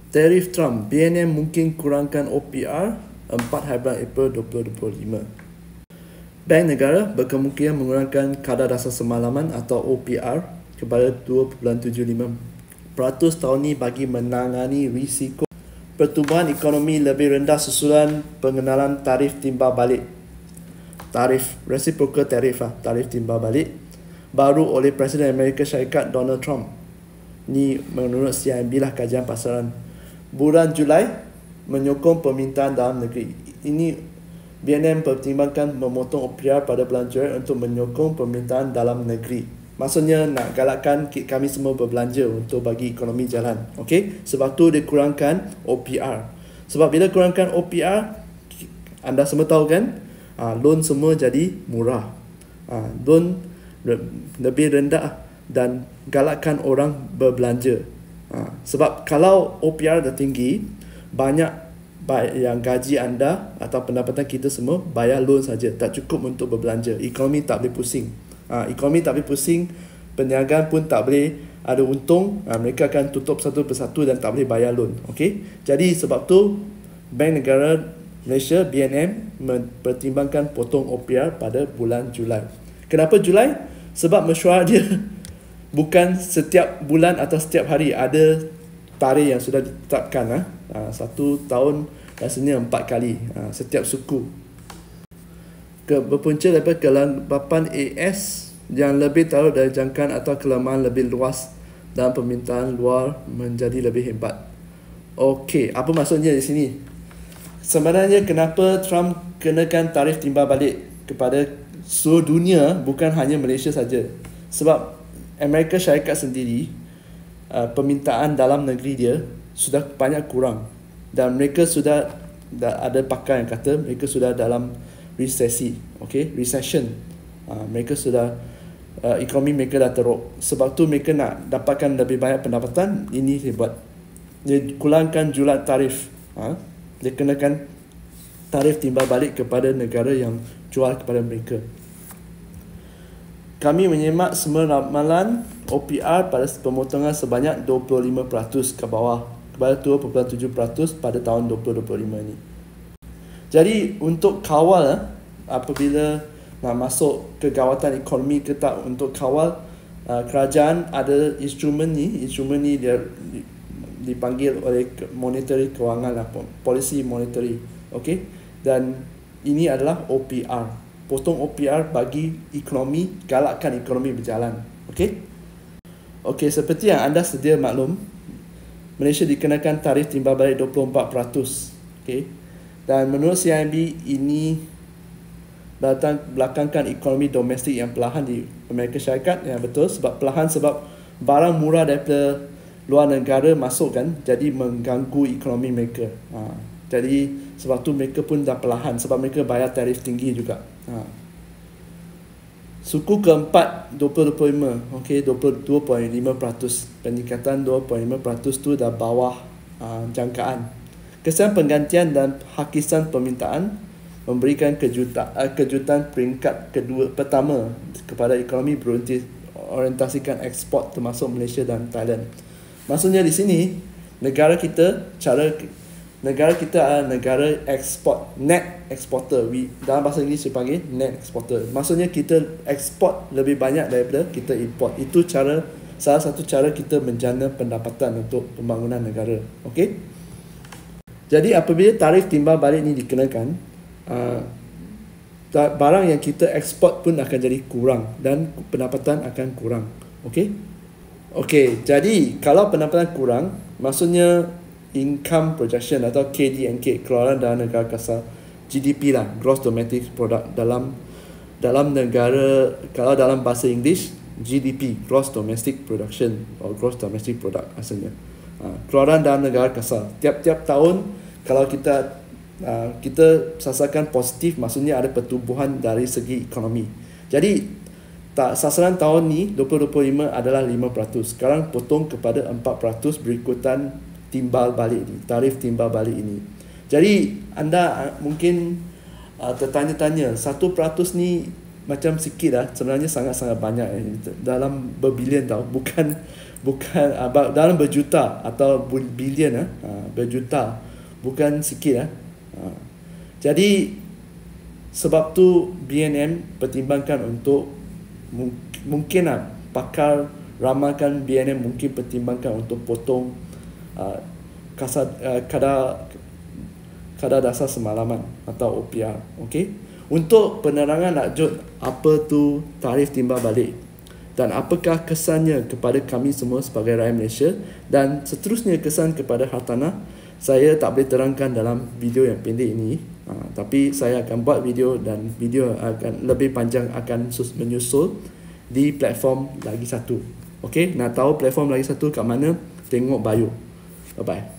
Tarif Trump, BNM mungkin kurangkan OPR 4 April 2025. Bank negara berkemungkinan mengurangkan kadar dasar semalaman atau OPR kepada 2.75% tahun ini bagi menangani risiko pertumbuhan ekonomi lebih rendah susulan pengenalan tarif timbal balik. Tarif reciprocal tarif timbal balik baru oleh Presiden Amerika Syarikat Donald Trump. Ini menurut CIMB lah kajian pasaran. Bulan Julai menyokong permintaan dalam negeri. Ini BNM pertimbangkan memotong OPR pada bulan Julai untuk menyokong permintaan dalam negeri. Maksudnya nak galakkan kami semua berbelanja untuk bagi ekonomi jalan. Okey, sebab tu dia kurangkan OPR. Sebab bila kurangkan OPR, anda semua tahu kan, loan semua jadi murah. Loan lebih rendah dan galakkan orang berbelanja. Sebab kalau OPR dah tinggi, banyak yang gaji anda atau pendapatan kita semua bayar loan saja, tak cukup untuk berbelanja. Ekonomi tak boleh pusing. Ekonomi tak boleh pusing, perniagaan pun tak boleh ada untung. Mereka akan tutup satu persatu dan tak boleh bayar loan. Okey. Jadi sebab tu Bank Negara Malaysia BNM mempertimbangkan potong OPR pada bulan Julai. Kenapa Julai? Sebab mesyuarat dia bukan setiap bulan atau setiap hari, ada tarikh yang sudah ditetapkan. Satu tahun rasanya 4 kali, setiap suku. Berpunca daripada kelabapan AS yang lebih taruh dari jangkaan atau kelemahan lebih luas dan permintaan luar menjadi lebih hebat. Okey, apa maksudnya di sini? Sebenarnya kenapa Trump kenakan tarif timbal balik kepada seluruh dunia, bukan hanya Malaysia saja. Sebab Amerika Syarikat sendiri, permintaan dalam negeri dia sudah banyak kurang. Dan mereka sudah, ada pakar yang kata mereka sudah dalam resesi, recession. Mereka sudah, ekonomi mereka dah teruk. Sebab tu mereka nak dapatkan lebih banyak pendapatan. Ini dia buat, dia kurangkan julat tarif. Dia kenakan tarif timbal balik kepada negara yang jual kepada mereka. Kami menyemak semua ramalan OPR pada pemotongan sebanyak 25% ke bawah kepada 2.7% pada tahun 2025 ini. Jadi untuk kawal, apabila nak masuk ke gawatan ekonomi ke tak, untuk kawal, kerajaan ada instrumen ni dia dipanggil oleh monetary kewangan, policy monetary. Okey, dan ini adalah OPR. Potong OPR bagi ekonomi, galakkan ekonomi berjalan. Okey, seperti yang anda sedia maklum, Malaysia dikenakan tarif timbal balik 24%. Okey. Dan menurut CIMB, ini belakangkan ekonomi domestik yang perlahan di Amerika Syarikat. Yang betul, sebab perlahan sebab barang murah daripada luar negara masuk kan, jadi mengganggu ekonomi mereka. Jadi sebab tu mereka pun dah perlahan, sebab mereka bayar tarif tinggi juga. Suku keempat 2025, 22.5%. Peningkatan 2.5% tu dah bawah jangkaan. Kesan penggantian dan hakisan permintaan memberikan kejutan peringkat pertama kepada ekonomi berorientasikan ekspor termasuk Malaysia dan Thailand. Maksudnya di sini negara kita adalah negara ekspor, net exporter. Dalam bahasa Inggeris dipanggil net exporter. Maksudnya kita ekspor lebih banyak daripada kita import. Itu salah satu cara kita menjana pendapatan untuk pembangunan negara. Okey. Jadi apabila tarif timbal balik ni dikenakan, barang yang kita ekspor pun akan jadi kurang dan pendapatan akan kurang. Okey, jadi kalau pendapatan kurang, maksudnya income projection atau KDNK, keluaran dalam negara kasar, GDP lah, gross domestic product, dalam negara, kalau dalam bahasa Inggeris GDP, gross domestic production atau gross domestic product asalnya. Keluaran dalam negara kasar tiap-tiap tahun, kalau kita sasarkan positif, maksudnya ada pertumbuhan dari segi ekonomi. Jadi sasaran tahun ni 2025 adalah 5%. Sekarang potong kepada 4% berikutan timbal balik ni, tarif timbal balik ini. Jadi anda mungkin tertanya-tanya, 1% ni macam sikit lah, sebenarnya sangat-sangat banyak. Dalam berbilion tau, bukan dalam berjuta atau bilion. berjuta, bukan sikit Jadi sebab tu BNM pertimbangkan untuk mungkin pakar ramalkan BNM mungkin pertimbangkan untuk potong kadar dasar semalaman atau OPR. Okey. Untuk penerangan lanjut apa tu tarif timbal balik dan apakah kesannya kepada kami semua sebagai rakyat Malaysia dan seterusnya kesan kepada hartanah, saya tak boleh terangkan dalam video yang pendek ini. Tapi saya akan buat video dan video akan lebih panjang akan menyusul di platform lagi satu. Okey, nak tahu platform lagi satu kat mana? Tengok bio. Bye bye.